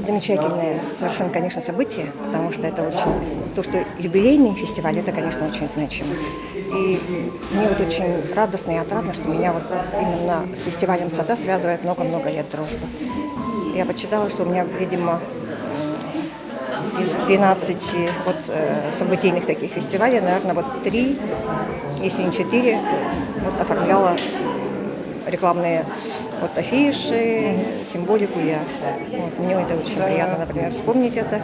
замечательное совершенно, конечно, событие, потому что это очень... То, что юбилейный фестиваль, это, конечно, очень значимо. И мне вот очень радостно и отрадно, что меня вот именно с фестивалем сада связывает много-много лет дружбы. Я почитала, что у меня, видимо, из 12 вот, событийных таких фестивалей, наверное, вот 3, если не 4, вот, оформляла рекламные вот, афиши, символику я. Вот, мне это очень приятно, например, вспомнить это.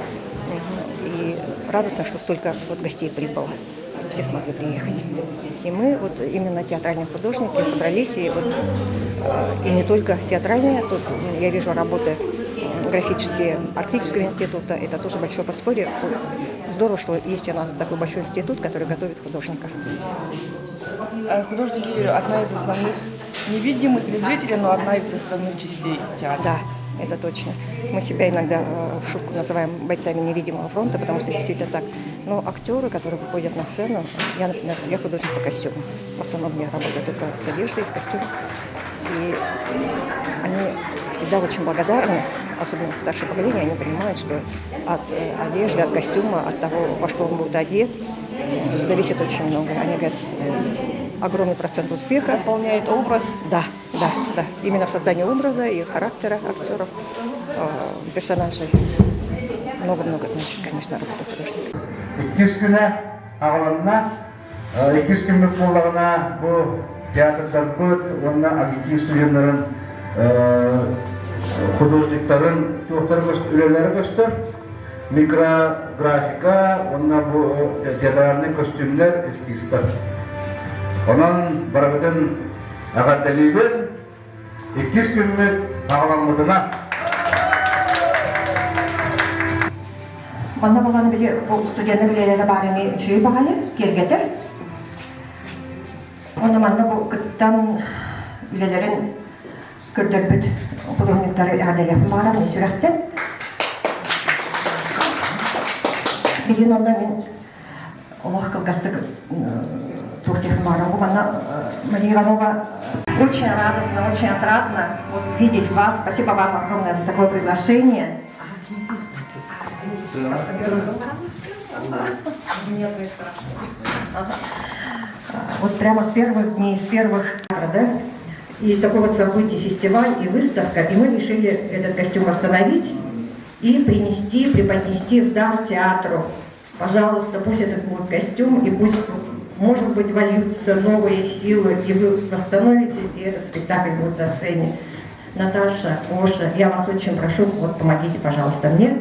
И радостно, что столько вот, гостей прибыло. Все смогли приехать. И мы, вот именно театральные художники, собрались, и, вот, и не только театральные, тут я вижу работы графические Арктического института, это тоже большое подспорье. Здорово, что есть у нас такой большой институт, который готовит художников. Художники – одна из основных, невидимых для зрителя, но одна из основных частей театра. Да, это точно. Мы себя иногда в шутку называем бойцами невидимого фронта, потому что действительно так. Но актеры, которые выходят на сцену, я, например, я художник по костюму. В основном я работаю только с одеждой, с костюмом. И они всегда очень благодарны, особенно старшее поколение, они понимают, что от одежды, от костюма, от того, во что он будет одет, зависит очень много. Они говорят, огромный процент успеха. Дополняет образ. Да. Именно в создании образа и характера актеров, персонажей. Много-много значит, конечно, работа художника. 2 күнә ағылымна, 2 күнлік болағына бұл театрдар көт, онына агитив студентларын, художниктарын, үлелері көстір, микрографика, онына бұл театральный костюмлер, эскизтар. Онын барғытын ағатталейбен, 2 күнлік ағылымытына. Онда болғаны біле, бұл студенті білелері барыңы үші бағалы, кергетір. Онда манда бұл күттан білелерін көрдір бүт художниктары әдәлетін бағарам, не сүрәқтен. Білген онда мен олық қылғастық туртехін бағарам. Онда Мария Иванова, очень радостно, очень отрадно видеть вас. Спасибо вам огромное за такое приглашение. Вот прямо с первых дней, с первых, да, и такой вот событий, фестиваль и выставка, и мы решили этот костюм восстановить и преподнести в дар театру. Пожалуйста, пусть этот будет костюм, и пусть, может быть, вольются новые силы, и вы восстановите, и этот спектакль будет на сцене. Наташа, Оша, я вас очень прошу, вот помогите, пожалуйста, мне.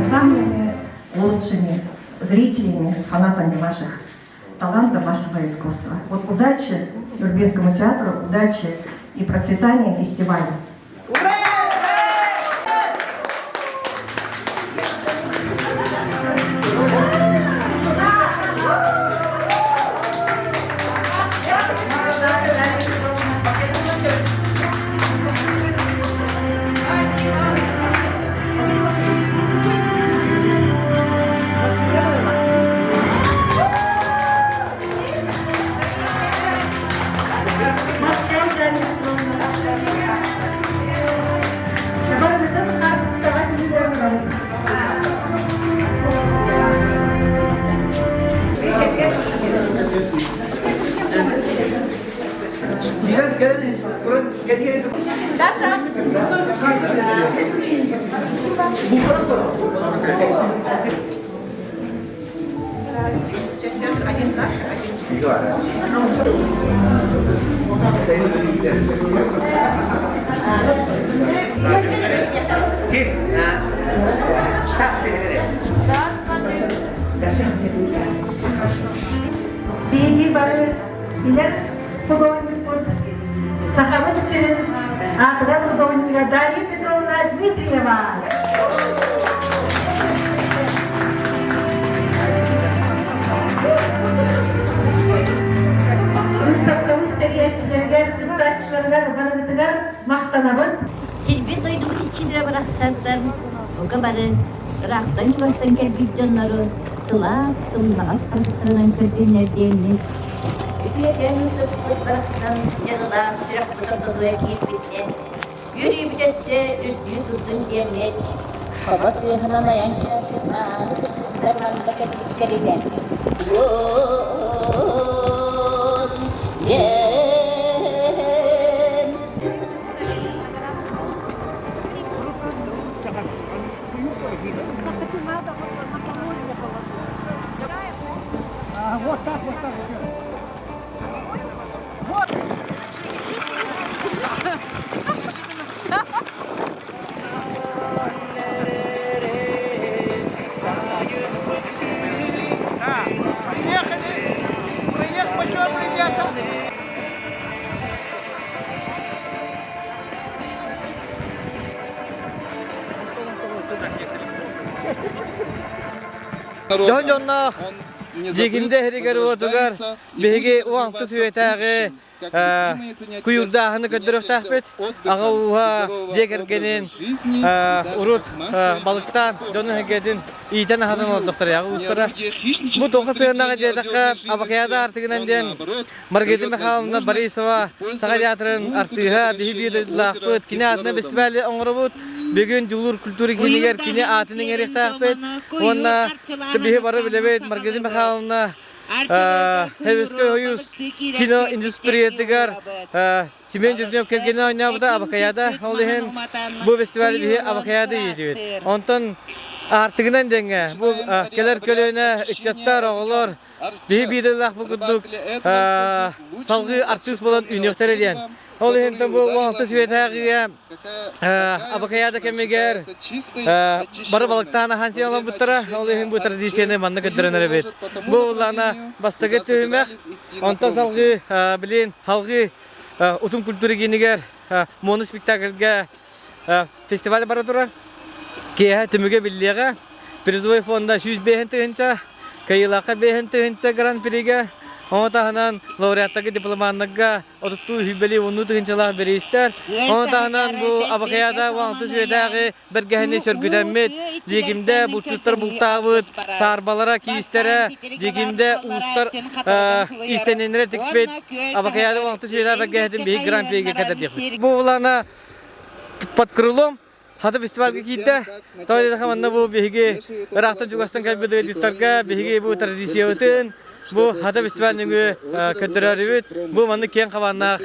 Самыми лучшими зрителями, фанатами ваших талантов, вашего искусства. Вот удачи Юрбинскому театру, удачи и процветания фестиваля. Даша. Беги бары, билер художник вот Сахарыцин, а тогда художника Дарья Петровна Дмитриева. Выставкамыз тәрбиячілерге, кытачыларға, балығытығар мақтанабыд. Сельбет ойдың içinde bıraksarlar. O kadarı bıraktın baştan gelip canları. Sılap, sımlağız kanıtlarından kötüler değiliz. Üfleyeceğini sıklık bıraksan yanına sürekli doluya giyip bitti. Yürüyüp geçse üstünü tutun diyenler. Kabat ve hanamayan kâfirman, zaman bakıp geliden. John John'nak jigimde heriger otugar bege uantı süyetagi kuyurdağını ködüröktahbet ağa uha jegergenin urut balıktan John'u hegedin iten ahadın olduktur yağı ustara bu toqa sığınağı dedakka abakayada artıgınan den Margeti Mekhalımna Barisova Sağa artığı bihi bir laqbıt kine atına besbali ongrabut bugün julur kültürü kiniger kine atının eriktahbet onna bihi barı bilebet Margeti Mekhalımna Heveskoy hoyuz kino industriyetigar Simen Juznyov kelgeni oynabıda abakayada olihin bu festival bihi abakayada yedibet onton artıgınan denge bu keler kölöne içattar oğullar bihi bidillah bu kudduk salgı artist bolan üniyoktar ediyen olihin tam bu uantı süyetagiye abakayada kemeger barı balıktan hansi olan buttara olihin bu tradisiyonu manna ködürünür evet bu olana bastıgı tüymek onton salgı bilin halgı utum kültürü giniger mono spektakelge festival baratura Kiya tumuge billiga Prizvoy fonda 100 behentincha kayilaka behentincha Grand Prix'ga Onu tahanan laureattaki diplomanlıkga otutu hübbeli onu tığınçalar beri ister. Onu tahanan bu abakayada vantı süredagi bergehini sörgüdenmet. Dikimde bu çutlar bultağıt, sarbalara ki istere, dikimde uluslar istenenlere tikbet. Abakayada vantı süredagi bergehini bir Grand Prix'e kadar dikbet. Bu olana patkırılım. Hadi festivalga gitti. Tabii de hemen bu bihge rahatın jugastan kaybediyor dittarga bihge bu tradisiyonun bu hadi festivalin kötürerüt bu manı kiyen kavannak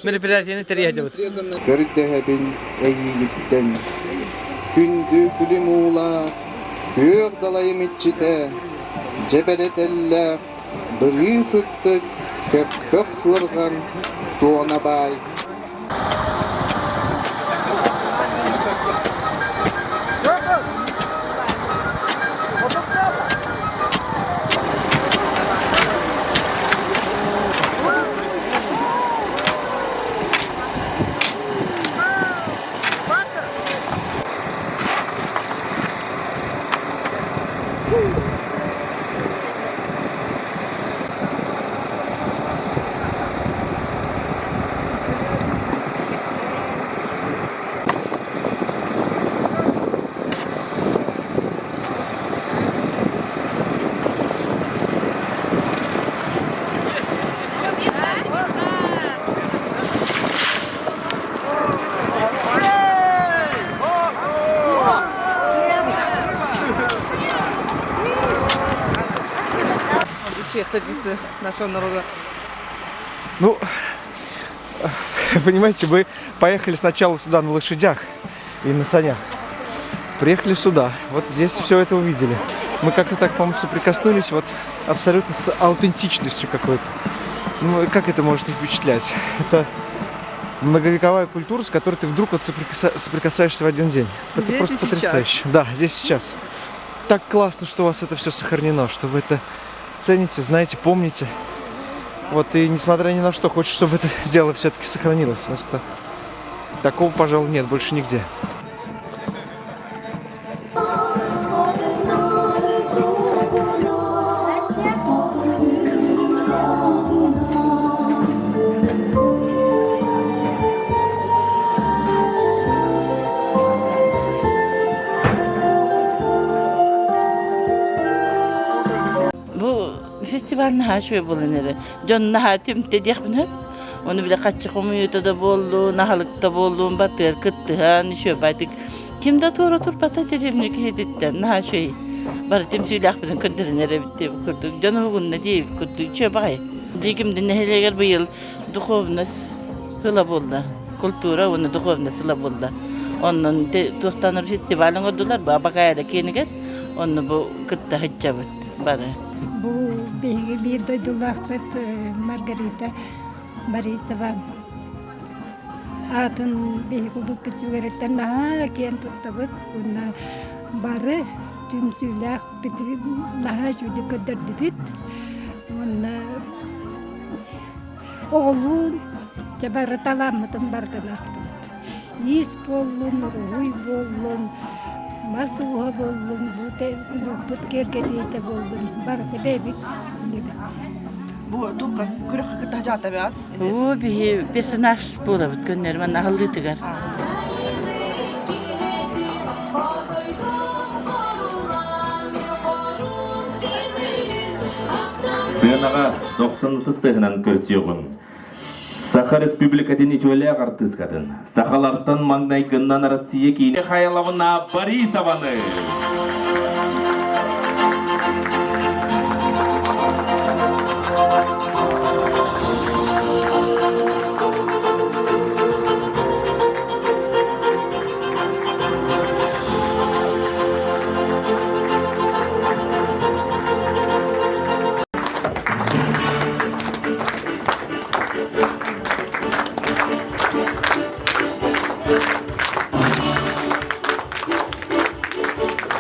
meripelasyonu teriyacağız. Görüntehebin eyyigitten kündü külüm uğla gör dalayım içite cebelet eller bırı sıttık köpkök suargan tuğana bay. Традиции нашего народа. Ну, понимаете, мы поехали сначала сюда на лошадях и на санях. Приехали сюда, вот здесь все это увидели. Мы как-то так, по-моему, соприкоснулись вот абсолютно с аутентичностью какой-то. Ну, как это может не впечатлять? Это многовековая культура, с которой ты вдруг вот соприкасаешься в один день. Это Здесь просто и сейчас. потрясающе. Да, здесь сейчас. Так классно, что у вас это все сохранено, что вы это цените, знаете, помните. Вот, и несмотря ни на что, хочешь, чтобы это дело все-таки сохранилось. Значит, такого, пожалуй, нет больше нигде. Festival naha şöyle bulunur. Can naha tümte diyekmin. Onu bile kaççı komüyete de bollu, nahalıkta bollu, batır, kıttı, hani şöyle baydık. Kimde doğru turpata derimlik heditten, naha şöyle. Bari tümsüyle bizim kındırınere bitti bu kurduk. Canı hukunna diye kurduk, şöyle bakay. Dikimde neheleger bu yıl duhovnas hıla boldu. Kultura onu duhovnas hıla boldu. Onun tuhtanır festivalin ordular, babakayla keniger. Onu bu kıtta hıccabıt bari. Bu bir doydulaklık Margarita Baritova. Atın bir kulup biçüveretten naha kiyen tuttabıt. Buna barı tümsüylak bitirip naha şuydu kadar dibit. Buna oğlun çabarı talamıdın bardanastı. İz bollun, ruhuy bollun. Masuha bollun, bu kerkediyete bollun, barda bebit. Bu tukka kürek kıta jata beat. Bu bir personaj burada bit günler ben ahıllı tıgar. Сынаға 90 тыгынан көрсөйгүн. Саха Республикатын итөле артыскатын. Сахалардан маңнайгыннан Россия кейіне Михайловна Борисованы.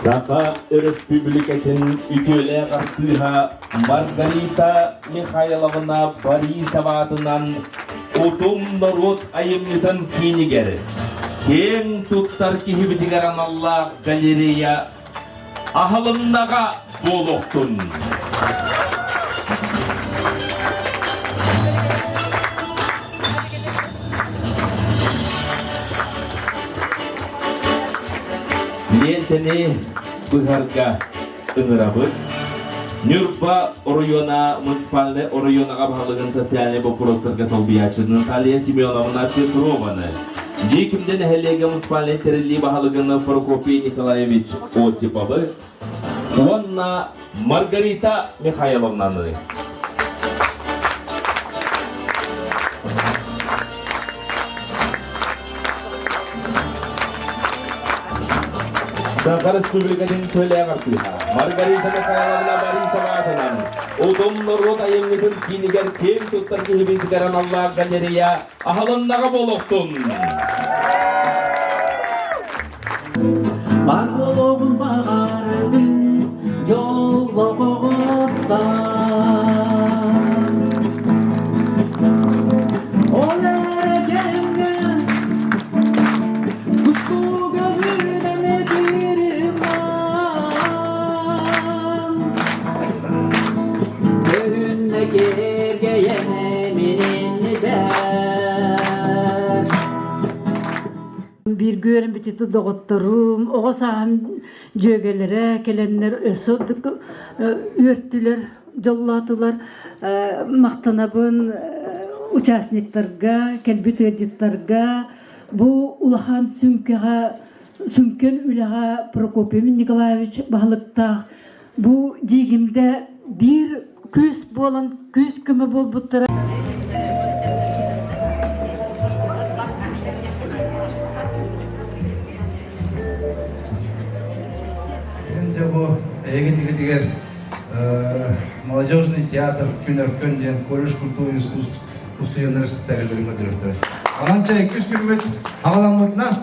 Саха Республикатын итөле артыга Маргарита Михайловна Борисова атынан Утум народ айымнытын кейнигер. Кең туттар кихибитигер аналла галерея ахылыннаға болуқтун. Лентени быгарга ыңырабы. Нюрба района муниципальный районаға бағалығын социальный вопростарға салбиячыны Наталья Семеновна Петрованы. Жекімден әлеге муниципальный терілі бағалығыны Прокопий Николаевич Осиповы. Онна Маргарита Михайловнаны. Саха Республикатын төле артыга Маргарита Михайловна Борисова атынан Удум народ айымнытын кейнигер кең туттар кихибитигер аналла галерея ахалыннаға болуқтун. Бар болуғын бағардың жолы қоғызсаз. Ол әрекемге күстуге бірден етірім Köyünde kergeyene minini der. Bir görün biti doğutturum, oğa saham jögelere gelenler ösürdük, örttüler, jollatılar, maqtanabın участниктарга, келбит эдиттарга, bu ulahan sümken ülaha Prokopy Nikolaevich bağlıqtaq, bu degimde bir küs bolan, küs küme bol buttara. тигер молодежный театр күнөркөн ден колледж культуры искусств устоянный спектакльдерин көтөрөктөр. Ананча 200 күнбөт агаламытынан.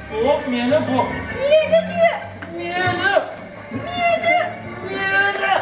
Soğuk miyene bu. Miyene diyor. Miyene. Miyene. Miyene.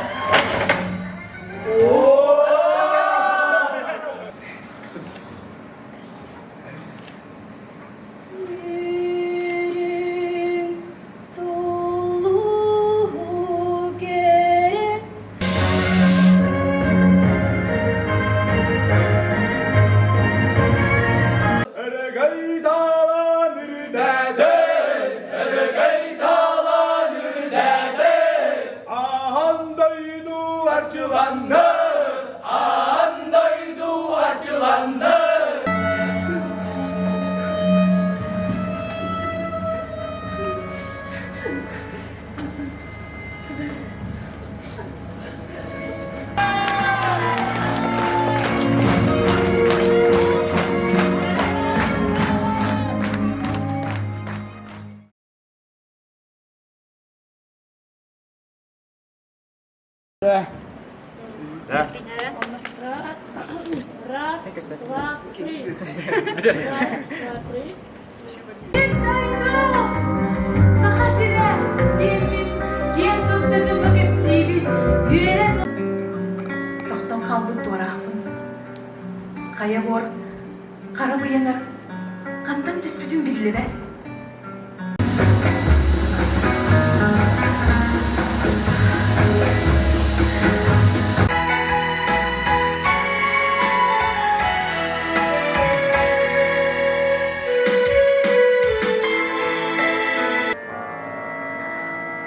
Раз, два, три. Тоқтон қалбын туарақпын. Қая бор, қара бұянар, қантан түспүтін білдері.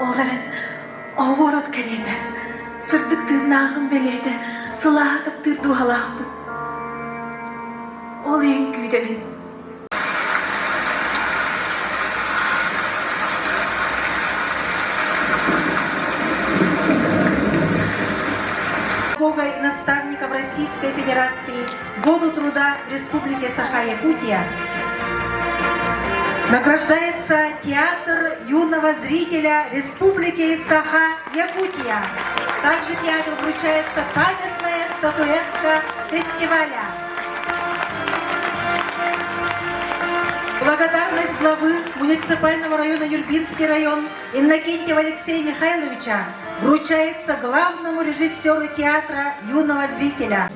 Оғарын, оғырот кәреді. Сырдық тырнағын беледі, сылағытып тырду халақпын. Ол ең күйдемін. Наставников Российской Федерации Году труда в Республике Саха-Якутия награждается Театр юного зрителя Республики Саха-Якутия. Также театру вручается памятная статуэтка фестиваля. Благодарность главы муниципального района Нюрбинский район Иннокентьева Алексея Михайловича вручается главному режиссеру театра юного зрителя.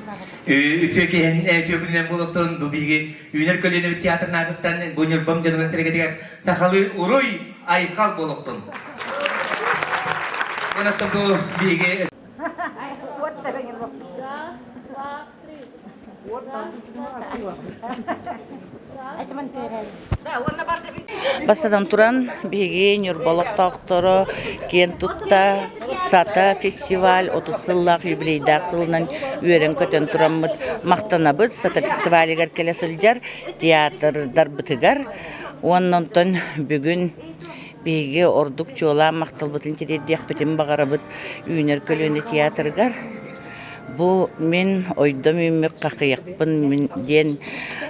Үтөкеһин төкүнен болуктун бу биги үнөр көлөнө театр нагыттан бунур бомжонун серегедер сахалы уруй айкал болуктун. Онотон бу биги Бастадан туран биги Нюрболок тактыры кен тутта сата фестиваль отутсыллак юбилейдак сылынан үйрен көтөн тураммыт мактанабыз сата фестивалигер келесилжар театрдар бытыгар оннонтон бүгүн биги ордук жола макталбытын тирдек битин багарабыт үйнөр көлөнү театргар. Бу мен ойдом үмүк какыякпын мен ден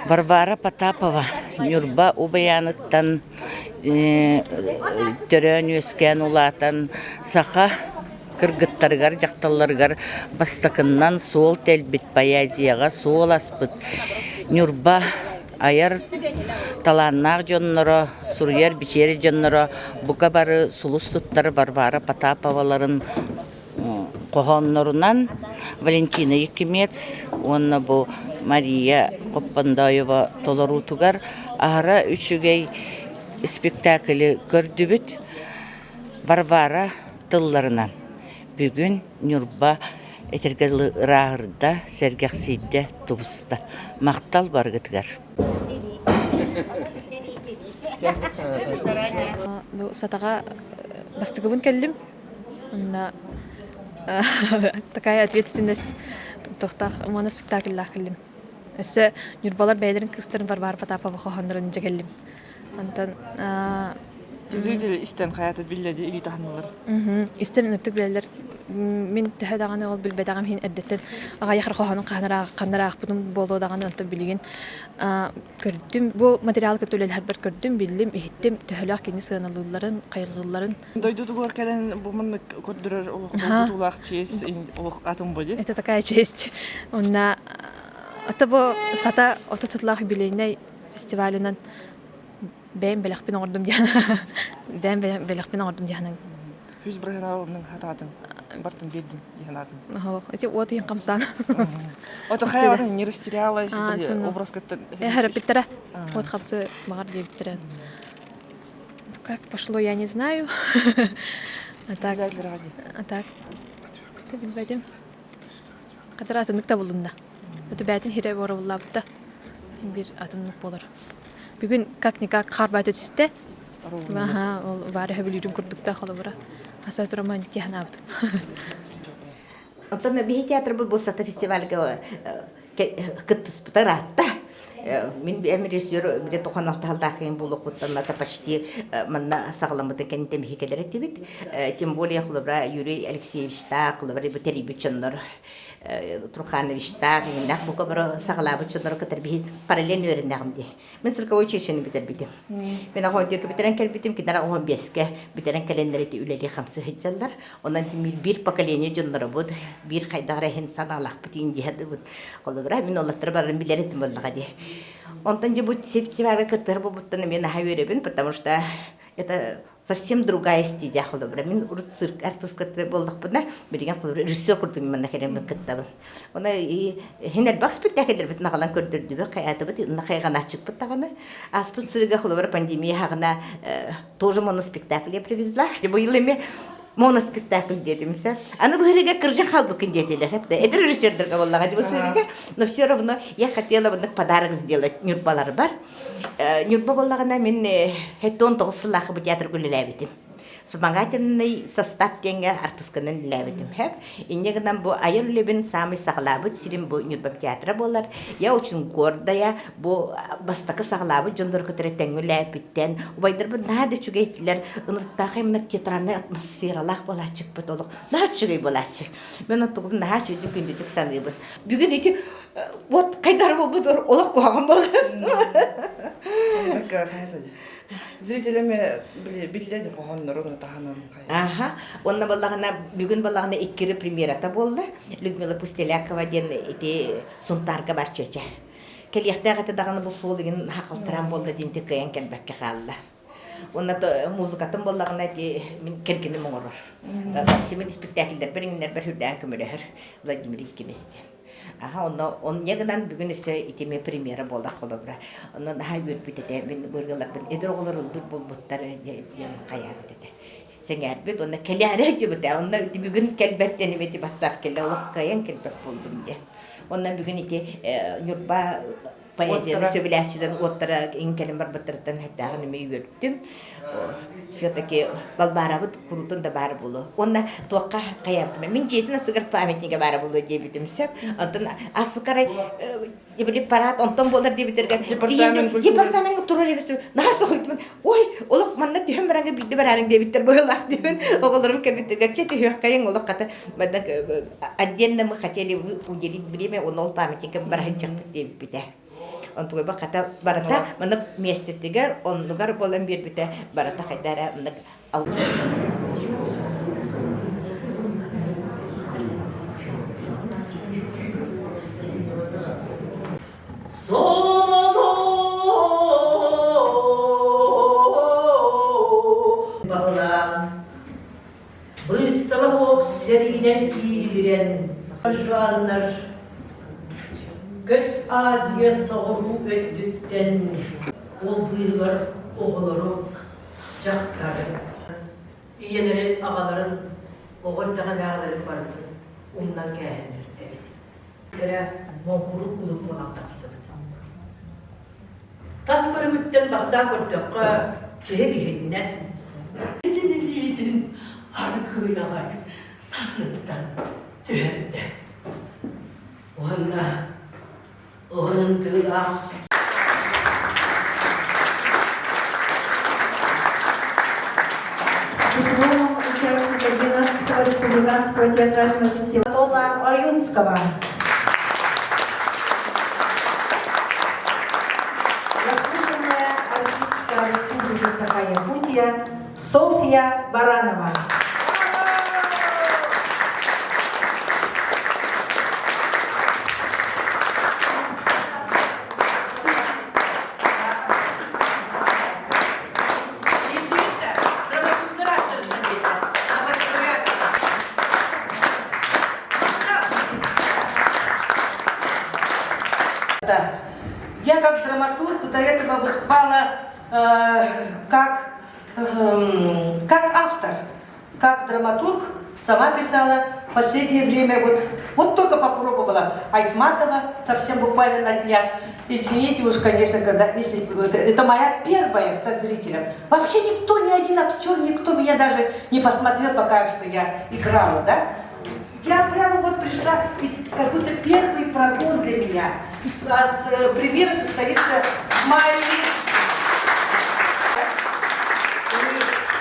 Варвара Потапова Нюрба убаяныттан төрөн өскен улатан саха кыргыттаргар жакталларгар бастакыннан сол телбит поэзияга сол аспыт Нюрба аяр таланнак жонноро сурьер бичери жонноро буга бары сулус туттар Варвара Потаповаларын Кохоннорунан Валентина Якимец, онна бу Мария Коппандаева толорутугар ара үчүгей спектакли көрдүбүт Варвара тылларынан. Бүгүн Нюрба этергелы рагырда сергексийде тубуста. Мактал баргытыгар. Сатага бастыгыбын келдим. Такая ответственность тохтах моноспектакль лахлим. Өсө Нюрбалар бәйләрен кыстырын Варвара Потапова хохандрын жегелим. Антан Зрители истен хаята билледи или тахнылар. Истем нөттүк билелер. Мен төһөдаганы ол билбедагам хин эрдеттен ага яхыр коханын канараак бутун боло даганы онто билген. Көрдүм бу материал көтөлөр бер көрдүм билим иттем төһөлөк кини сыналыларын кайгыларын. Дойду көркәдән бу мен көрдүрөр улак честь улак атым боди. Это такая честь. Онна ата бу сата ототутлах билейней фестивалынан бәм беләхпин ордым дияна. Дәм беләхпин ордым дияна. Хүз браханаларның хататын бартын бердин дигәнатын. Эти вот ин камсан. Ото хаяватын не растерялась, образ как-то. Харапитера. Вот хапсы магар диптера. Как пошло, я не знаю. А так. А так. Ты билбәдем. Катара тыныкта булдында. Өтө бәтин хире боруллапта. Бир атымлык болор. Бүгүн как-никак карбат өтүстө. Аха, ол бары хабилүрүн курдукта халыбыра. Аса тураман кехнабды. Онтон бихи театр бул сата фестивальга кыттыспытаратта. Мен режиссер бире тоханакта халдакын булук буттанлата почти манна сагламыды кентем хикелер этибит. Тем более хлыбра Юрий Алексеевич та хлыбра Бутерибичнор Труханович та гинак бу кабра саглабычнор катерби параллельно өрнәгымди. Мен сырковой чешени битербитим. Мен агонде битерен келбитим ки дара 15ке битерен календарите үлели 50 хиджалдар. Онан бир поколение жоннор бут, бир кайдагара хен саналак битин дияды бут. Хлыбра мен олаттыр барын билерет болдыга ди. Онтан же будет фестиваль, который будет на меня хаверебен, потому что это совсем другая стезя хлопра. Мин цирк артистка был лохпна, береган хлопра режиссер куртуми манна керем кеттабын. Она и хинер бак спектакльдер бит нагалан көрдөрдү бе каята бит нахайган ачык бит таганы. Аспын цирга хлопра пандемия хагына тоже моноспектакль я привезла. Бу йылыме моноспектакль дедимся. Аны бу хереге кыржан халбыкын деделер. Хепте эдер режиссердерге боллага деп сөйлеге. Но все равно я хотела бы подарок сделать. Нюрбалар бар. Нюрба боллагана мен хеттон тогсылахы бу театр күлеләбитим. Вспомогательный состав тенге артистканын ләбитим. Хеп. Иннегеннән бу айыр лебен самый саглабы сирим бу Нюрба театра болар. Я очень гордая бу бастакы саглабы жондор көтөрө теңге ләбиттен. Убайдыр бу нада чүгәйтләр ыныртакы мен театрны атмосфералак болачык бутолук. Нада чүгәй болачык. Мен отугым нада чүгәй күндүк саныбы. Бүгүн эти вот кайдар болбудур олак куган болас. Зрителями билдеди кохоннорун таханын. Ага. Онна баллагына бүгүн баллагына иккири премьерата болду. Людмила Пустелякова ден эти сунтарга барчача. Келиектагы даганы бул суу деген хакылтыран болду динти кыян келбекке калды. Онна музыкатын баллагына эти мен келгени моңорор. Мен спектакльдер бириңдер бир хүрдөн көмөлөр. Владимир Икеместен. Ага, он негдан бүгүн эсе итеме премьера болду холобра. Онан хайбер битете мен бургалардан эдроголор улдур болбуттар ден каябы дете. Сеңер бит онна келяре жибете. Онна бүгүн келбеттен эмети бассап келе улак каян келбек болдум де. Ондан бүгүн ите Нюрба поэзияны сөбүләчиден оттара иңкелем бар баттырдан хәттагы неме үйрөттүм. Все-таки балбарабыт курутун да бары болу. Онна туакка каяптым. Мен жетин атыгар памятниге бары болу дебитим сеп. Онтан аспыкарай дебилип парат онтон болар дебитерген. Департамент турар эбес. Наса хойтмун. Ой, олок манна төмөрәнгә бидде барарың дебиттер булак дибен. Оголорым келбиттер. Чете хаккайын олок ката. Бадан отдельно мы хотели уделить время он ол памятниге баран чыкты дебите. Он тугай баката барата мана местеттигер он нугар болан бербите барата кайдара мына ал. Bağlan Bıstala bok serinen iğriren Şuanlar Göz ağzıya soğurup öttükten Ol buyrular oğulları Caktarı İyelerin ağaların Oğultağın ağaların vardı Ondan gelirler Biraz Moğuru kulup muhakkaksı Tas körümütten bastan kurtuk Kehe gehediler Ediniliydin Harkıyağay Sanlıktan Düğünde Onun dığa Московского республиканского театрального фестиваля Антона Аюнского. Заслуженная артистка Республики Саха-Якутия Софья Баранова. Я как драматург до этого выступала как автор, как драматург, сама писала. В последнее время вот только попробовала Айтматова совсем буквально на днях. Извините уж, конечно, если это моя первая со зрителем. Вообще никто, ни один актер, никто меня даже не посмотрел пока, что я играла, да? Я прямо вот пришла, как будто первый прогон для меня. Премьера состоится в мае.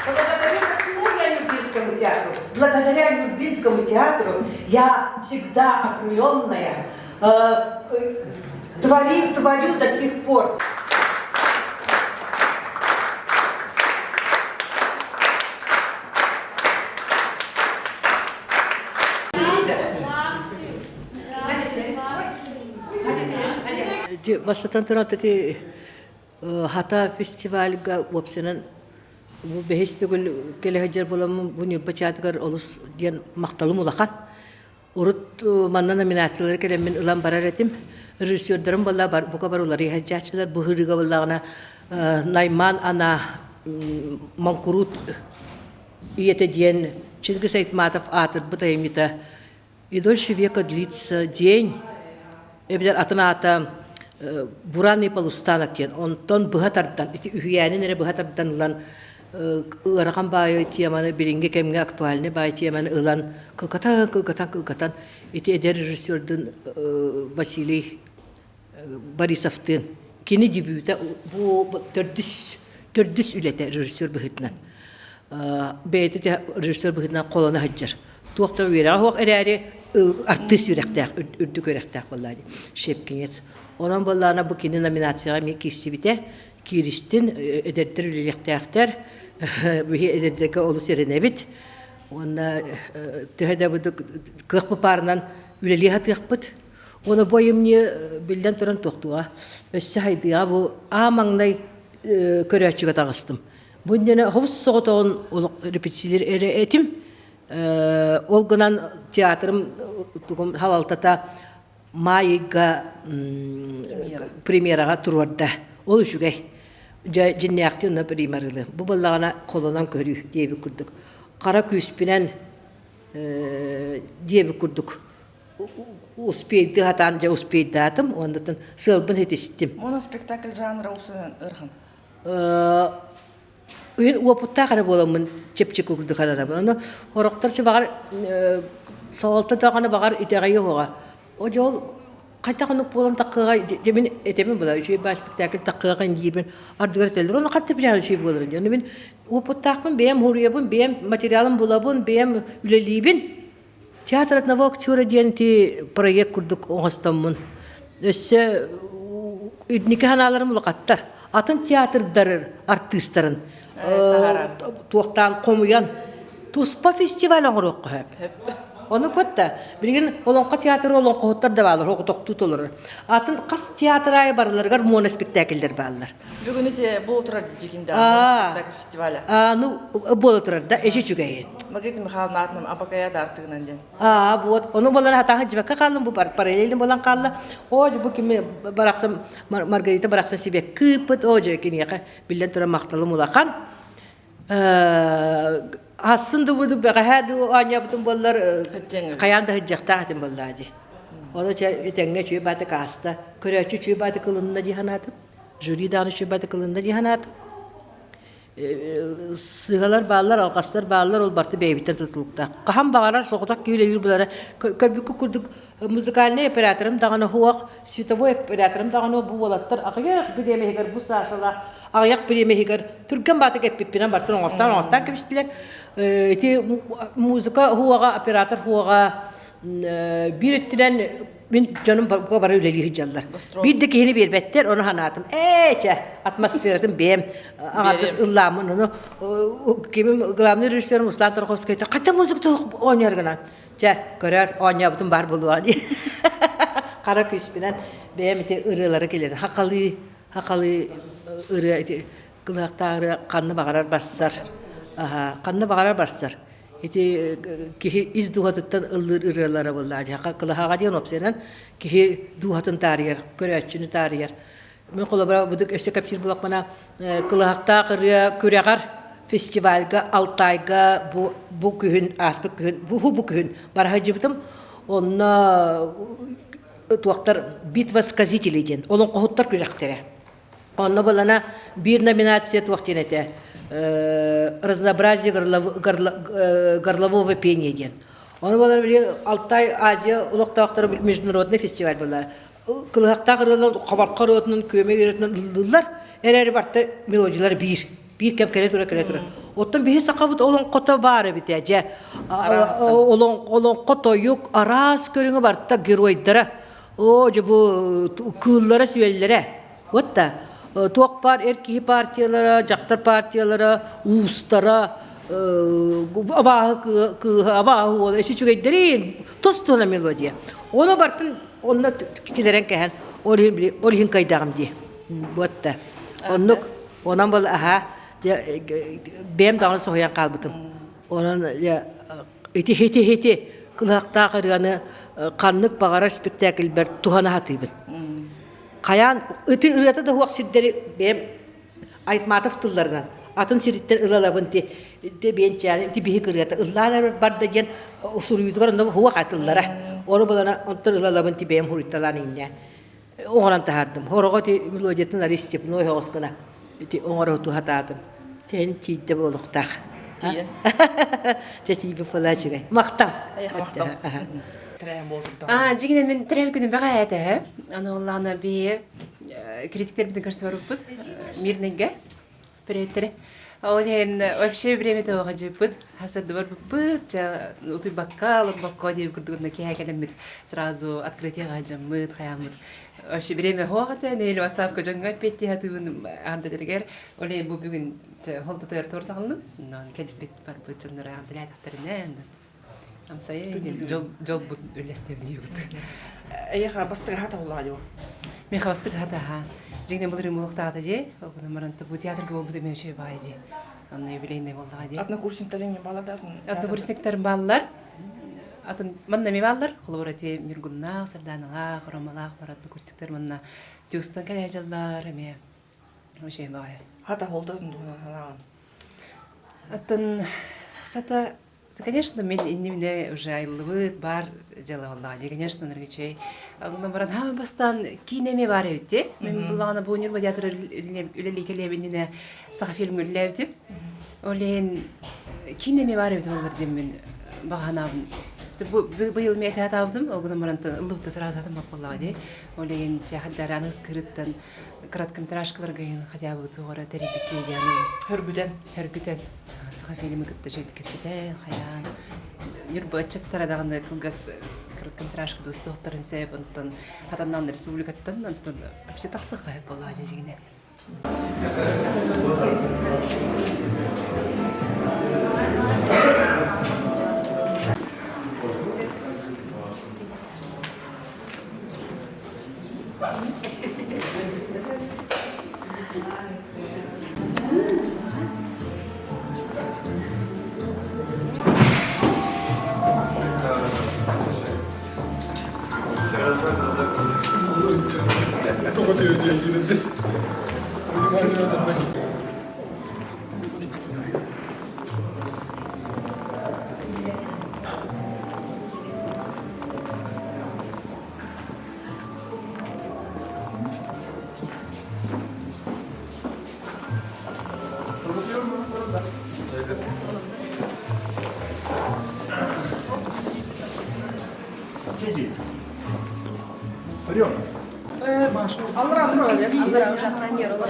Благодаря всему я Люблинскому театру. Благодаря Люблинскому театру я всегда окрыленная, творю до сих пор. Бастан турат эти хата фестивальга вопсенен бу бехистөгүл келехежер болам бу небачатгар олус ден макталым улахан урут манна номинациялар келемен улам барар этим режиссердерим болла бар бука барулар яхачачылар бу хырыга боллагына Найман ана Манкурут иете ден Чингис Айтматов атыр бутаймита и дольше века длится день эбдер атаната Бураны полустанак кен, он тон бухатардан, эти үхиянин эре бухатардан улан ыракан бай теманы билинге кемге актуальны бай теманы улан кылкатан, эти эдер режиссердин Василий Борисовтын кини дебюта бу төрдүс үлете режиссер быхытынан. Бейте режиссер быхытынан колона хаджар. Туакта уйра хуак эре артист үректак, үрдүк үректак боллады. Шепкинец. Ondan bollana bu kini nominasyaya mi kisibite kiristin ederdir ülelekteğter bir ederdeki olu serenebit ona tehde bu kırk parnan üleliğe tıkpıt onu boyumni bilden turan toktuğa össahaydı ya bu amanlay körüçüge tağıstım bundan havuz soğutuğun repetisiler etim olgunan tiyatrım halaltata Майга премьераға турварда. Ол үшігей. Жиннияқты ұна премьералы. Бұл балағана қолынан көрі дейбі күрдік. Қара күспінен дейбі күрдік. Успейді хатан жа успейді атым. Ондатын сылбын етестім. Моноспектакль жанры опсын ұрғын? Үйін опытта қара боламын чепчек күрдік қарарам. Оны орақтаршы бағар салты тағаны бағар итеғайы оға. O yol kaçtakınlık bolan takığa demin etemin bula şey baş spektakl takığa giyibin ardıgar teller onu kaçta bir şey bulur yani ben o potakın benim huriyabın benim materyalım bulabın benim ülelibin tiyatratna vakçura diyenti proyekt kurduk oğustamın össe nikahanalarım ulaqattar atın tiyatrdarar artistların tuğtan komuyan Tuspa festival oğruq hep Onu kotta. Birgin olonqa teatr olonqa hottar da ballar, hoq toqtut olur. Atın qas teatraya barlargar monospektakllar ballar. Бүгін ете бұл тұрар дегенде спектакль фестивалі. Ну, бұл тұрар да эши чугайын. Маргарита Михайловна атынан апакая да артығынан ден. Вот. Onu bolan hatağı jibaka qalın bu paralelin bolan qallı. Oje bu kimi baraqsam Margarita baraqsa sibek kıpıt oje kiniyaqa billen tura maqtalım ulaqan. Aslında bu da hadu anyaptım bollar kayanda hıcaqta atim bolladı. Onu tenge çüy batı kasta, körəçü çüy batı kılında cihanatım. Jüri danışı batı kılında cihanatım. Sığalar bağlar, alqaslar bağlar ol bartı beybitten tutulukta. Qaham bağlar soğutak güyle yürübülara körbükü kurduk müzikalne operatörüm dağını huaq, svetavoy operatörüm dağını bu olatlar. Ağayak bir yemeğigar bu saçala, ağayak bir yemeğigar. Türk'en batı keppipinden bartın ortadan kepiştiler. Eti müzika huağa operatör huağa bir ettiren ben canım bu kadar öyle hicallar. Bir de kihini bir better onu hanatım. Atmosferim benim. Ağatıs ıllamın onu. Kimim glamlı rüştlerim Uslan Tarkovskay'da. Katta müzik oynar gınan. Görer oynayabıtım var buluğa diye. Kara küspünen benim ite ırıları gelir. Hakalı ırı kılakta kanlı bağırar bastır. Kanlı bağırar bastır. Iti kihi iz duhatıttan ıldır ırılara bulladı. Kılağa diyen opsenen kihi duhatın tarihir, köreçini tarihir. Men kolabara buduk öste kapsir bulak bana kılağta köreğar festivalga Altayga bu kühün aspek kühün bu kühün barhacıbıtım onna tuaktar bitva сказителей. Onun kohuttar köreğtere. Onna balana bir номинация tuaktinete. Разнообразие горлового пения ден. Он был Алтай, Азия, улуктактар международный фестиваль была. Кылыктак кырылар, кабарткар өтүнүн, көмөк өтүнүн ылдылар. Эрери барта мелодиялар бир кем келе тура. Оттон бии сакабыт олон кото бары бите же. Олон кото юк арас көрүңө барта геройдара. О же бу кыллара сүеллере. Отта Tuğpar erkeği partiyalara, Caktar partiyalara, Uğustara, Abahı, eşi çünkü derin, tostuna melodiya. Ona bartın, onunla tüküleren kehen, olihin kaydağım diye. Bu hatta. Ondan bol aha, benim dağını soğuyan kalbıtım. Onun heti, kılakta kırganı, kanlık bağara spektakl ber tuhana hatibin. Kayan ıtı da huak sidderi benim aytmatıf tıllarından. Atın siritten ılalabın de ben çağırayım de bihi kırıyata. Illalar barda gen usulüydüler onda huak atıllara. Onu bulana ondan ılalabın de benim hurittalan inne. Oğlan tahardım. Horoğa de mülojetin aristip noy hoskana. De oğara hutu hatadım. Sen çiğde boluqtaq. Çiğen. Çiğde falan çıgay. Maqtam. Maqtam. Жигинен мен тирем күнү бага айта. Аны Аллахна бие критиктер биден көрсө барыппыт. Мирнеге. Приветер. Олен вообще время того жиппыт. Хасад барыппыт. Утуй баккал, баккоди күдүнө кеякелемит. Сразу открытие гажамыт, хаямыт. Вообще время хоғата, нелі WhatsApp-ка жаңға петти хатуын андадыргер. Олен бу бүгүн холдатыр тордағылым. Келіп бет барыппыт жонлары андылай тақтарына. Амсая жол бут үлестебин диют. Эйха бастыга хата болладу. Мен хастыга хата ха. Жигнен булры мулуктагы же, огуна маранта бу театрга болду мен шей байды. Аны юбилейный болду же. Однокурсниктарың баладар. Однокурсниктарым балалар. Атын манна ми балалар, хлорати Нургунна, Сарданала, Хоромала, баратты курсниктар манна. Тюстан калажаллар эме. Шей бай. Хата холдадын дуна. Атын сата конечно, мен иннемне уже айлыбыт бар жалы болду. Конечно, ныргычей. Агына баран хамы бастан кинеме бар өтте. Мен буланы бу нерва театр үлели келебине сага фильм үллебди. Олен кинеме бар өтте болду дем мен баганабын. Бу быйыл мен татабдым. Агына баран ылыбытты сразу атым болду. Олен жахадараныз кырыттан короткометражкаларга хотя бы тугара теребике дияны. Хөргүтен. Сага фильмы кытты жөйдү кепсете, хаян. Нюрба чаттара даганы кылгас короткометражка достуктарын себеп онтон хатаннан республикаттан онтон вообще таксы хайп болду дегенде. Сиди. Прием. Маша. Аллара ужасна нер олар.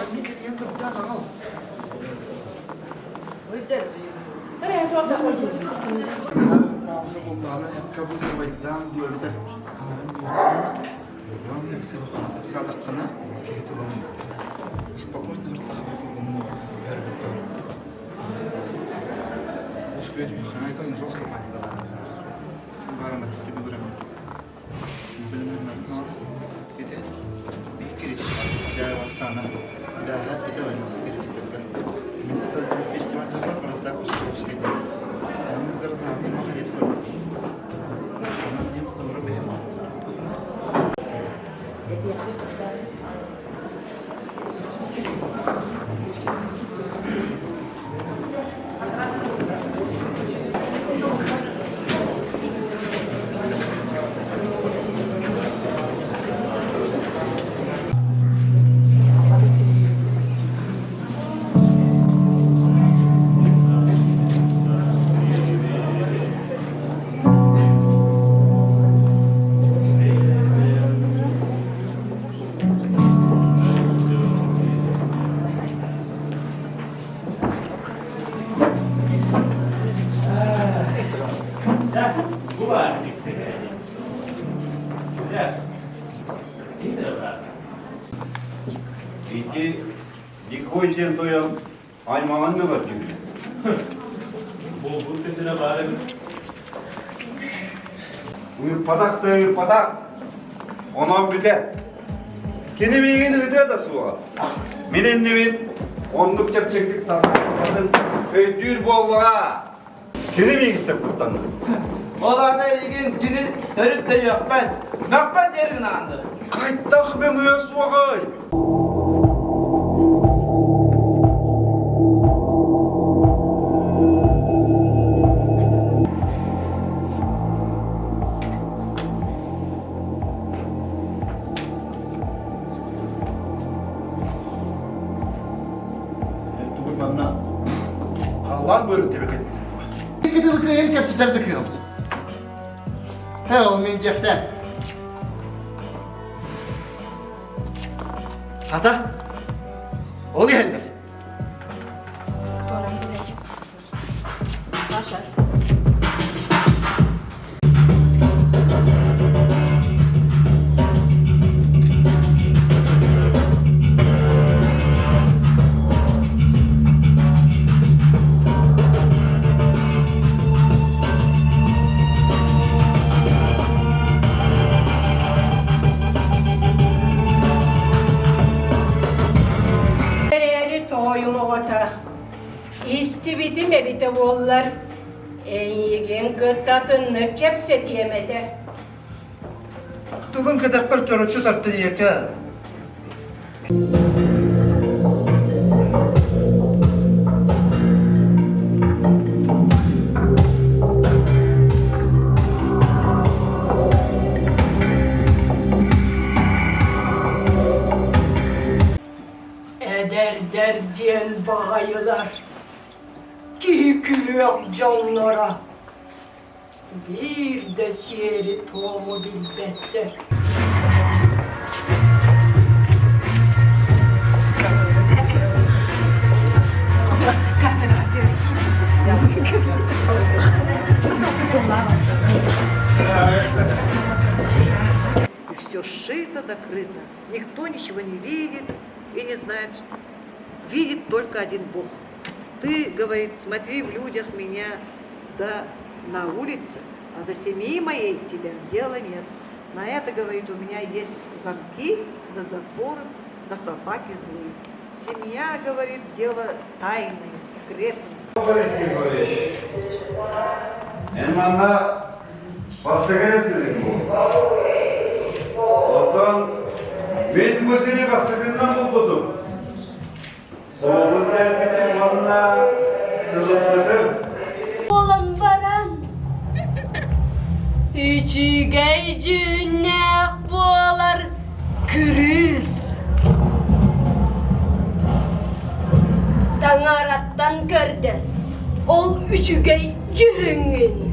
İki dikkoy diyen doyan aymanın mı var gibi? Bu kesine bari Uyur patak patak. Ondan bile. Kendi bilgini öde de suğa. Minin nimin onluk çekecektik sana. Kadın öydür bolluğa. Kendi bilgini de kurtandı. Olana ilgin tini törüp de yok ben. Nakban dergin andı. Kayttak ben uyan suğa. Bana kallan böyle tebrik ettim. Bir kıtılık en kapsitler dıkıyoruz. He o mendiyekten. Hata. Oluyor eller. İstibiti mebite bollar. Eğigen gıttatını kepse diyemedi. Tugum kadar bir çorçu tarttı diyeke. Eder diyen bağayılar. Ki külüyor canlara. Bir de siyeri tohumu bilbette. И все сшито, докрыто. Никто ничего не видит и не знает. Видит только один Бог. Ты, говорит, смотри в людях меня, да на улице, а до семьи моей тебя дела нет. На это, говорит, у меня есть замки, да запоры, да собаки злые. Семья, говорит, дело тайное, секретное. Борис Григорьевич, Эльманна бастыгенсің бұл. Отан, мен bu seni бастыгеннен бұлбұдым. Soğudun derbidim manna, sılıpladım. Olan varan, içi geycinek boğalar kırız. Tangarattan kördes, ol üçü geycihingin.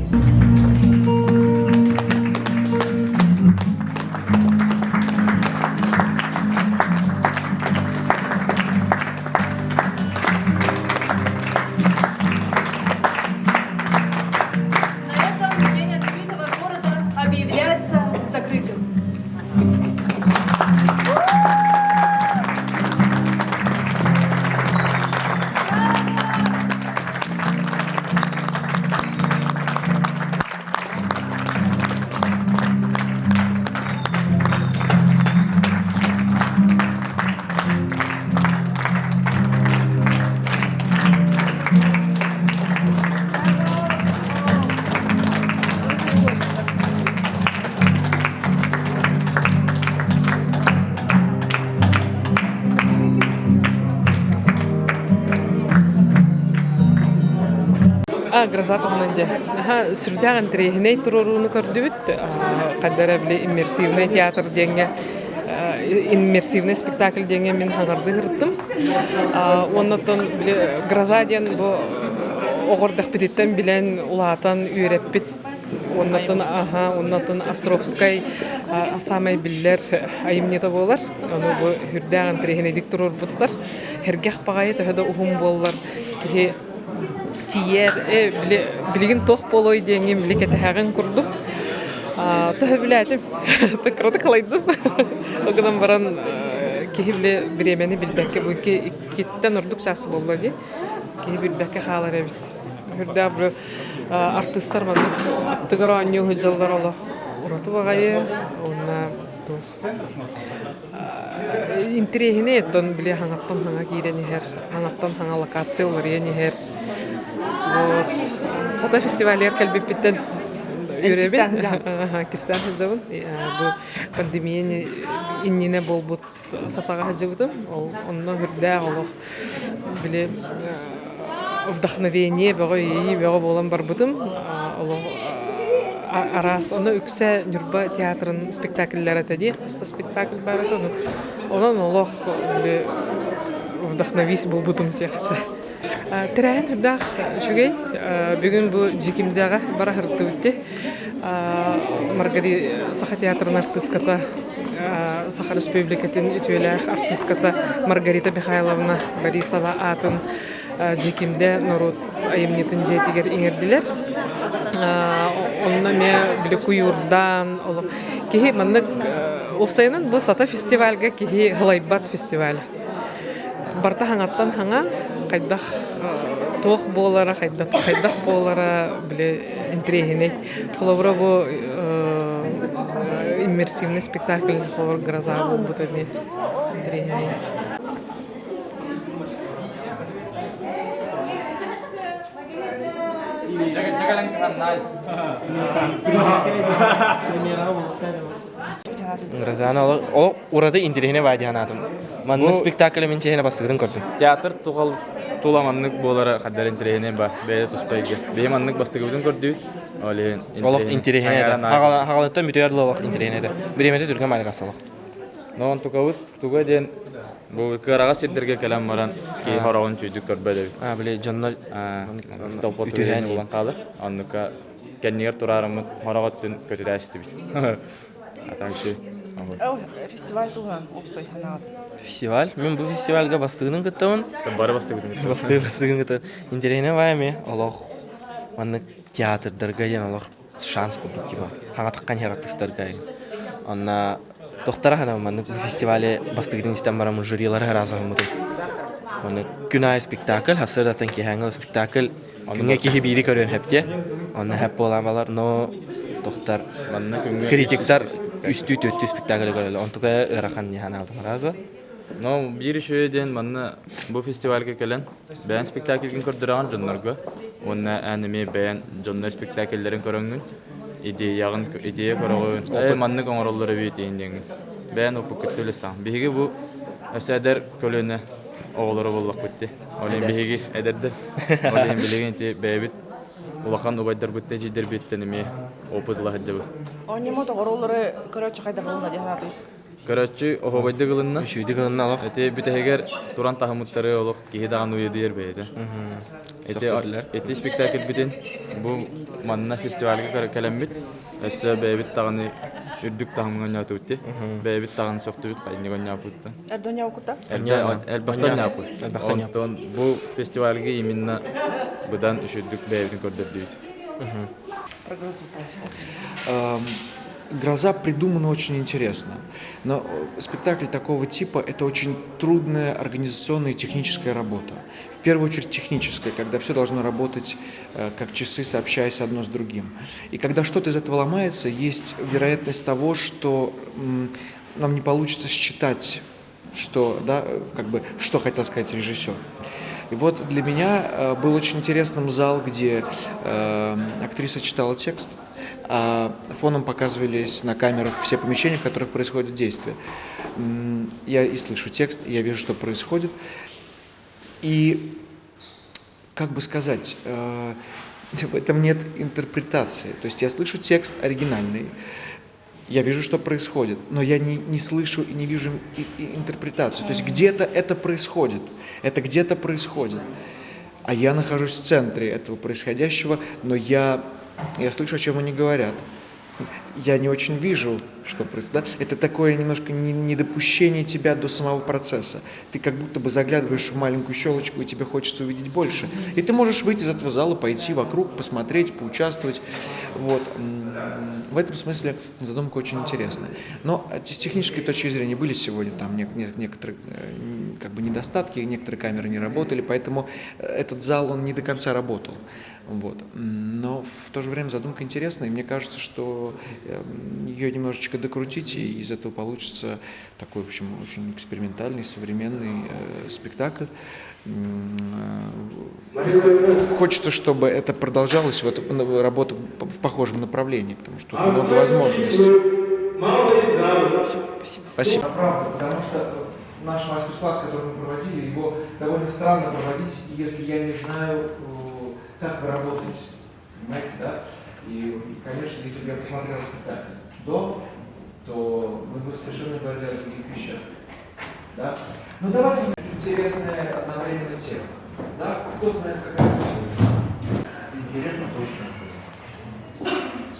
Гроза тоғынанде. Сүрдәғін тірегіней тұруруыны көрдібіт. Қаддара біле иммерсивный театр денге, иммерсивный спектакль денге мен хаңарды ғырттым. Оннаттан Гроза ден бұл оғырдық бітеттен білен ұлатан үйреппіт. Оннаттан Островскай самай биллер айымнета болар. Оны бұл хүрдәғін тірегіне диктурор бұттар. Хергех бағайы төхеді ұғым болар. Кеге тиер, білігін тоқ болой денген білекеті әғын күрдім. Төхі біләтім, тұқырды қалайдым. Оғынан баран кеге біле біремені білбәкке бұл кеттен ұрдық жасы болар де. Кеге білбәкке қалар әбіт. Хүрдә бұл артистар маңыз аттығыр анне ғыджалдар олы ұраты бағайы. Онна интерегіне еттен біле хаңаттан хаңа кейрен ехер, хаңаттан хаңа локация олар ен ехер. Сата фестивалер кәлбіп біттен үйребін. Кистан хыджабын. Бұл пандемияны иннене бол бұд сатаға хыджабытым. Онна хүрдә олық біле вдохновение бөгө болан бар бутум. Арас оны үксә Нюрба театрын спектакльләре тәди, аста спектакль бар еді. Онан олох вдохновись был бутум текче. Тирән хүрдәк шугай бүгін бу жикимдәгә бара хырты үтте. Маргари Саха театрын артистката Саха Республикатын үтүеләх артистката Маргарита Михайловна Борисова атын жекимде народ айымнетін жетігер еңерділер. Онна ме білі күйурдан, кеге маннық опсайынан бұл сата фестивальға кеге ғылайбат фестиваль. Барта хаңаттан хаңа, қайдақ тоқ болара, қайдақ болара білі интригіней. Қолабыра бұл иммерсивный спектакль, қолабыр Гроза бұл бұтыне интригіней. Грозаны ол урады интерегіне байды анатым. Манның спектаклі мен чехіне басығыдың көрдім. Театр туғал туламанның болары қаддар интерегіне ба, бәйді тұспайғы. Бәйі манның бастығыдың көрді. Олық интерегіне де. Хағалыттан бүті әрді олық интерегіне де. Біреметі түрген майлық асалық. Науан тұқауыт, тұға ден бұл қыраға сеттерге кәлем маран кей хорағын чүйдік көрбәді. Біле жоннар столпот өйден болан қалыр. Анныққа кәннегер тұрарымын хорағыттың көтірі әсті біт. Фестиваль туған опсай ханат. Фестиваль? Мен бұл фестивальға бастығының күттімін. Бары бастығының күттімін. Интерегіне бай олық манны театрдарға ен олық шанс көбдік кеба. Хаңатыққан хер артистарға ен. Онна тоқтара хана манны фестивале бастығының істен барамын жюрилары разы ғымыдым. Оны күнай спектакль, хасырдатын кехәңгіл спектакль күнге кехе бири көрген хәпте. Оны хәп болан балар, но тоқтар критиктар үсті спектакль көрелі. Онтуға ұрақан нехан алдым разы. Но бири шөйден манны бұл фестивальге кәлін бәйін спектакльген көрдіраған жонларға. Оны әніме бәйін жонлар спектакльдерін көріңін. Идея көріғын. Манны қоңыроллары бейдейін деңін. Бәйін опы күттілістан. Бейгі бұл өсәдер көліні оғылары боллақ күтті. Олен бейгі әдерді. Олен білеген те бәйбіт. Улақан ұбайдар күтті жидер бейттеніме опытыла хаджабы. Онемот оғыролары көрәтші қайда қылына дегенаты? Көрәтші оғыбайды қылына. Үшүйді қылына алақ. Әте бүтәгер туран тахымыттары олық кейі даған ұйыды ер бейді. Әте спектакль бітен бұл манна фестивальға кәлем біт. Әсі бәйбіт тағаны үрдік тағымын өте өтті. Бәйбіт тағаны соқты өт қайыны өне апытты. Әрді өне оқытта? Әлбақтан апыт. Бұл фестивальға именно бұдан үшірдік бәйбітін көрдірді өт. Гроза придумана очень интересно, но спектакль такого типа – это очень трудная организационная и техническая работа. В первую очередь техническая, когда все должно работать как часы, сообщаясь одно с другим. И когда что-то из этого ломается, есть вероятность того, что нам не получится считать, что хотел сказать режиссер. И вот для меня был очень интересным зал, где актриса читала текст, а фоном показывались на камерах все помещения, в которых происходит действие. Я и слышу текст, и я вижу, что происходит. И, как бы сказать, в этом нет интерпретации. То есть я слышу текст оригинальный, я вижу, что происходит, но я не слышу и не вижу интерпретацию. То есть где-то это происходит, а я нахожусь в центре этого происходящего, но я слышу, о чем они говорят. Я не очень вижу, что происходит. Да? Это такое немножко недопущение тебя до самого процесса. Ты как будто бы заглядываешь в маленькую щелочку, и тебе хочется увидеть больше. И ты можешь выйти из этого зала, пойти вокруг, посмотреть, поучаствовать. Вот. В этом смысле задумка очень интересная. Но с технической точки зрения были сегодня там некоторые как бы недостатки, некоторые камеры не работали, поэтому этот зал, он не до конца работал. Вот. Но в то же время задумка интересная, и мне кажется, что ее немножечко докрутить, и из этого получится такой, в общем, очень экспериментальный, современный спектакль. Хочется, чтобы это продолжалось, вот, работа в похожем направлении, потому что тут много возможностей. Спасибо. Правда, потому что наш мастер-класс, который мы проводили, его довольно странно проводить, если я не знаю, как вы работаете, понимаете, да? И, конечно, если бы я посмотрел спектакль до, то мы бы совершенно говорили о других вещах, да? Ну давайте интересная одновременно тема, да? Кто знает, как это сегодня? Интересно тоже.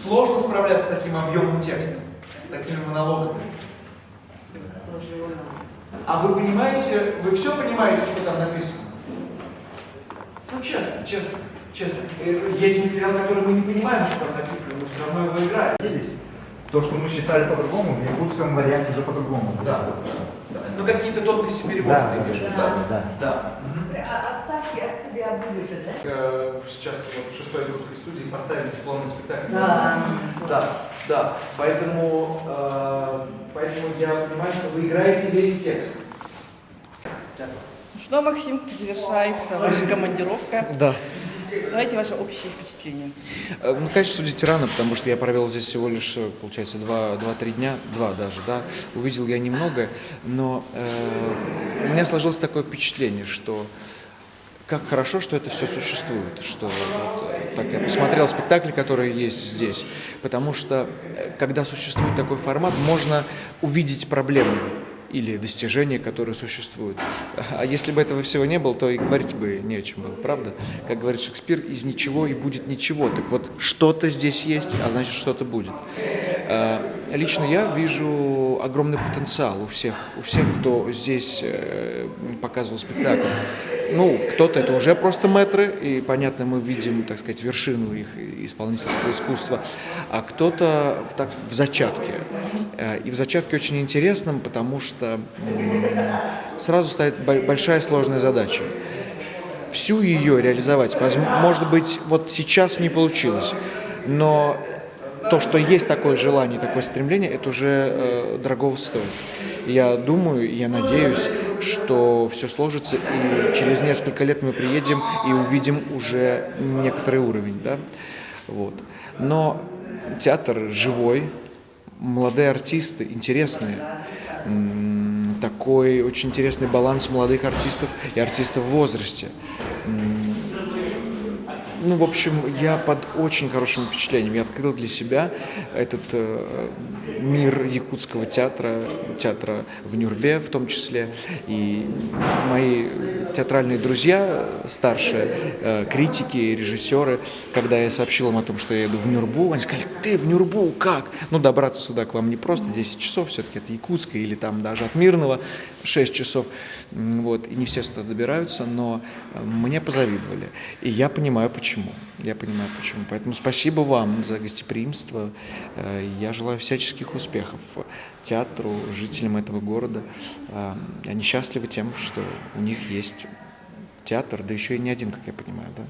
Сложно справляться с таким объемным текстом, с такими монологами. А вы понимаете, вы все понимаете, что там написано? Ну, честно. Есть материал, который мы не понимаем, что там написано, но все равно его играем. То, что мы считали по-другому, в якутском варианте уже по-другому. Да. Ну, какие-то тонкости перевода ты имеешь в виду, да? А ставки от себя будут, да? Сейчас вот в 6-й якутской студии поставили дипломный спектакль. Да. Поэтому я понимаю, что вы играете весь текст. Ну что, Максим, завершается ваша командировка. Да. Давайте ваше общее впечатление. Ну, конечно, судить рано, потому что я провел здесь всего лишь, получается, 2-3 дня, 2 даже, да. Увидел я немного, но у меня сложилось такое впечатление, что как хорошо, что это все существует, что вот, так я посмотрел спектакли, которые есть здесь, потому что когда существует такой формат, можно увидеть проблемы или достижения, которые существуют. А если бы этого всего не было, то и говорить бы не о чем было, правда? Как говорит Шекспир, из ничего и будет ничего. Так вот, что-то здесь есть, а значит, что-то будет. Лично я вижу огромный потенциал у всех, кто здесь показывал спектакль. Ну, кто-то это уже просто мэтры, и, понятно, мы видим, так сказать, вершину их исполнительского искусства, а кто-то в зачатке. И в зачатке очень интересном, потому что сразу стоит большая сложная задача. Всю ее реализовать, может быть, вот сейчас не получилось, но то, что есть такое желание, такое стремление, это уже дорогого стоит. Я думаю, я надеюсь, что все сложится, и через несколько лет мы приедем и увидим уже некоторый уровень, да? Вот. Но театр живой, молодые артисты, интересные, такой очень интересный баланс молодых артистов и артистов в возрасте. Ну, в общем, я под очень хорошим впечатлением. Я открыл для себя этот мир якутского театра в Нюрбе в том числе. И мои театральные друзья, старшие, критики, режиссеры, когда я сообщил им о том, что я еду в Нюрбу, они сказали: ты в Нюрбу, как? Ну, добраться сюда к вам не просто, 10 часов, все-таки это Якутска, или там даже от Мирного 6 часов. Вот. И не все сюда добираются, но мне позавидовали. И я понимаю, почему. Поэтому спасибо вам за гостеприимство. Я желаю всяческих успехов театру, жителям этого города. Они счастливы тем, что у них есть театр, да еще и не один, как я понимаю, да?